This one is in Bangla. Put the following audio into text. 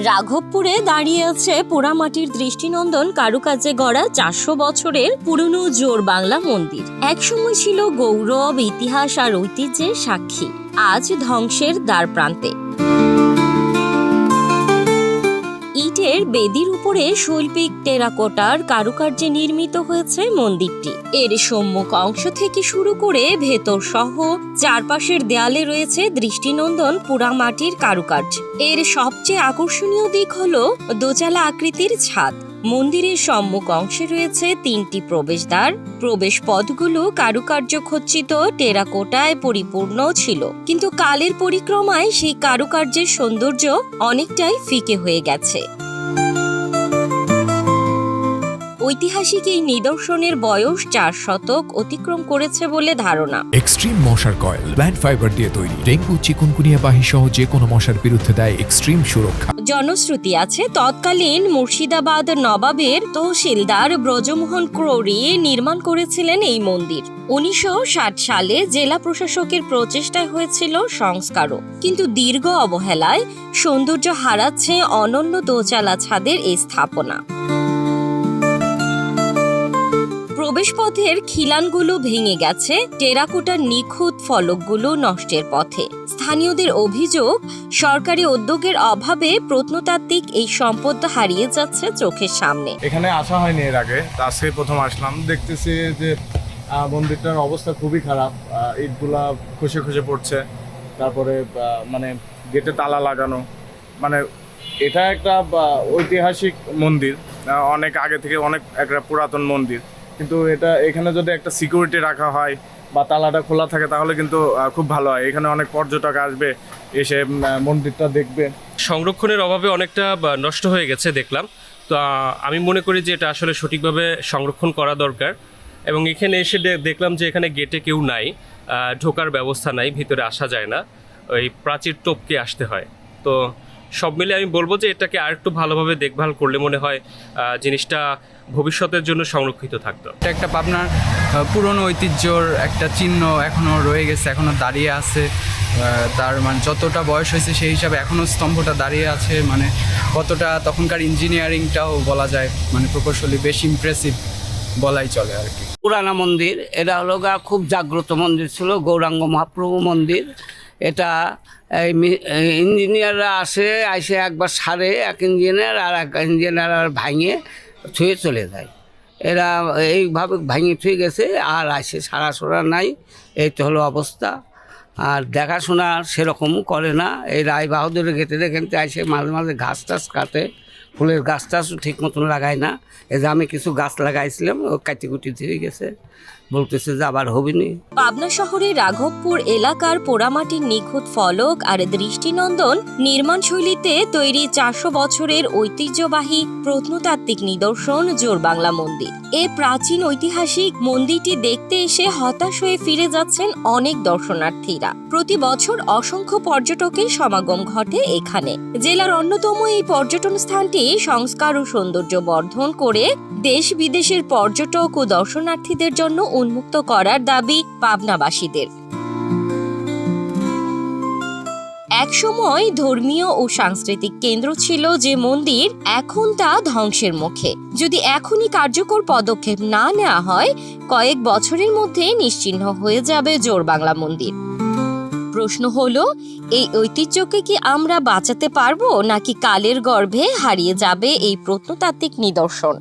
রাঘবপুরে দাঁড়িয়ে আছে পোড়ামাটির দৃষ্টিনন্দন কারুকাজে গড়া 400 বছরের পুরনো জোর বাংলা মন্দির। একসময় ছিল গৌরব, ইতিহাস আর ঐতিহ্যের সাক্ষী, আজ ধ্বংসের দ্বার প্রান্তে। ইটের বেদির উপরে শৈল্পিক টেরাকোটার কারুকার্যে নির্মিত হয়েছে মন্দিরটি। এর সম্মুখ অংশ থেকে শুরু করে ভেতর সহ চারপাশের দেয়ালে রয়েছে দৃষ্টিনন্দন পোড়ামাটির কারুকার্য। এর সবচেয়ে আকর্ষণীয় দিক হলো দোচালা আকৃতির ছাদ। মন্দিরের সম্মুখ অংশে রয়েছে 3টি প্রবেশদ্বার। প্রবেশ পথগুলো কারুকার্য খচিত টেরাকোটায় পরিপূর্ণ ছিল, কিন্তু কালের পরিক্রমায় সেই কারুকার্যের সৌন্দর্য অনেকটাই ফিকে হয়ে গেছে। ঐতিহাসিক এই নিদর্শনের বয়স 4 শতক অতিক্রম করেছে বলে ধারণা। এক্সট্রিম মশার কয়েল প্ল্যান্ট ফাইবার দিয়ে তৈরি, ডেঙ্গু, চিকুনগুনিয়া বাহি সহ যে কোনো মশার বিরুদ্ধে দেয় এক্সট্রিম সুরক্ষা। জনশ্রুতি আছে তৎকালীন মুর্শিদাবাদ নবাবের তহসিলদার ব্রজমোহন ক্রৌড়ী নির্মাণ করেছিলেন এই মন্দির। 1960 সালে জেলা প্রশাসকের প্রচেষ্টায় হয়েছিল সংস্কারও, কিন্তু দীর্ঘ অবহেলায় সৌন্দর্য হারাচ্ছে অনন্য দোচালা ছাদের এই স্থাপনা। প্রবেশপথের খিলানগুলো ভেঙে গেছে, টেরাকোটার নিখুঁত ফলকগুলো নষ্টের পথে। স্থানীয়দের অভিযোগ, সরকারি উদ্যোগের অভাবে প্রত্নতাত্ত্বিক এই সম্পদ হারিয়ে যাচ্ছে চোখের সামনে। এখানে আসা হয়নি এর আগে, আজকে প্রথম আসলাম। দেখতেছি যে মন্দিরটার অবস্থা খুবই খারাপ, ইটগুলা খসে খসে পড়ছে, তারপরে মানে গেটে তালা লাগানো। মানে এটা একটা ঐতিহাসিক মন্দির, অনেক আগে থেকে অনেক একটা পুরাতন মন্দির, কিন্তু এখানে যদি একটা সিকিউরিটি রাখা হয় বা তালাটা খোলা থাকে তাহলে কিন্তু খুব ভালো হয়। এখানে অনেক পর্যটক আসবে, এসে মন্দিরটা দেখবে। সংরক্ষণের অভাবে অনেকটা নষ্ট হয়ে গেছে দেখলাম, তো আমি মনে করি যে এটা আসলে সঠিকভাবে সংরক্ষণ করা দরকার। এবং এখানে এসে দেখলাম যে এখানে গেটে কেউ নাই, ঢোকার ব্যবস্থা নাই, ভিতরে আসা যায় না, ওই প্রাচীর টপকে আসতে হয়। তো সব মিলে আমি বলবো যে এটাকে আরেকটু ভালোভাবে দেখভাল করলে মনে হয় জিনিসটা ভবিষ্যতের জন্য সংরক্ষিত থাকতো। এটা একটা পাবনার পুরনো ঐতিহ্যর একটা চিহ্ন এখনও রয়ে গেছে, এখনও দাঁড়িয়ে আছে। তার মানে যতটা বয়স হয়েছে সেই হিসাবে এখনও স্তম্ভটা দাঁড়িয়ে আছে। মানে কতটা তখনকার ইঞ্জিনিয়ারিংটাও বলা যায়, মানে প্রকৌশলী বেশ ইমপ্রেসিভ বলাই চলে আর কি। পুরানা মন্দির, এটা হলো খুব জাগ্রত মন্দির ছিল, গৌরাঙ্গ মহাপ্রভু মন্দির। এটা ইঞ্জিনিয়াররা আসে একবার সারে, এক ইঞ্জিনিয়ার আর এক ইঞ্জিনিয়ার আর ভাঙে ছুঁয়ে চলে যায়। এরা এইভাবে ভাঙে ছুঁয়ে গেছে, আর আসে সারাসোরা নাই। এই তো হলো অবস্থা। আর দেখাশোনা সেরকম করে না। এই রায় বাহাদুরের গেটে দেখেন আসে মাঝে মাঝে ঘাস টাস কাটে, ফুলের গাছ টাছও ঠিক মতন লাগায় না। এই যে আমি কিছু গাছ লাগাইছিলাম, ও কাটিকুটি দিয়ে গেছে, বলতেছে যে আবার হবিনি। পাবনা শহরের রাঘবপুর এলাকার পোড়ামাটির নিখুঁত ফলক আর দৃষ্টিনন্দন নির্মাণ শৈলীতে তৈরি 400 বছরের ঐতিহ্যবাহী প্রত্নতাত্ত্বিক নিদর্শন জোর বাংলা মন্দির। এই প্রাচীন ঐতিহাসিক মন্দিরটি দেখতে এসে হতাশ হয়ে ফিরে যাচ্ছেন অনেক দর্শনার্থীরা। প্রতি বছর অসংখ্য পর্যটকের সমাগম ঘটে এখানে। জেলার অন্যতম এই পর্যটন স্থানটি সংস্কার ও সৌন্দর্য বর্ধন করে দেশ বিদেশের পর্যটক ও দর্শনার্থীদের জন্য উন্মুক্ত করার দাবি পাবনাবাসীদের। একসময় ধর্মীয় ও সাংস্কৃতিক কেন্দ্র ছিল যে মন্দির, এখন তা ধ্বংসের মুখে। যদি এখনই কার্যকর পদক্ষেপ না নেওয়া হয়, কয়েক বছরের মধ্যে নিশ্চিহ্ন হয়ে যাবে জোর বাংলা মন্দির। প্রশ্ন হলো, এই ঐতিহ্যকে কি আমরা বাঁচাতে পারবো, নাকি কালের গর্ভে হারিয়ে যাবে এই প্রত্নতাত্ত্বিক নিদর্শন?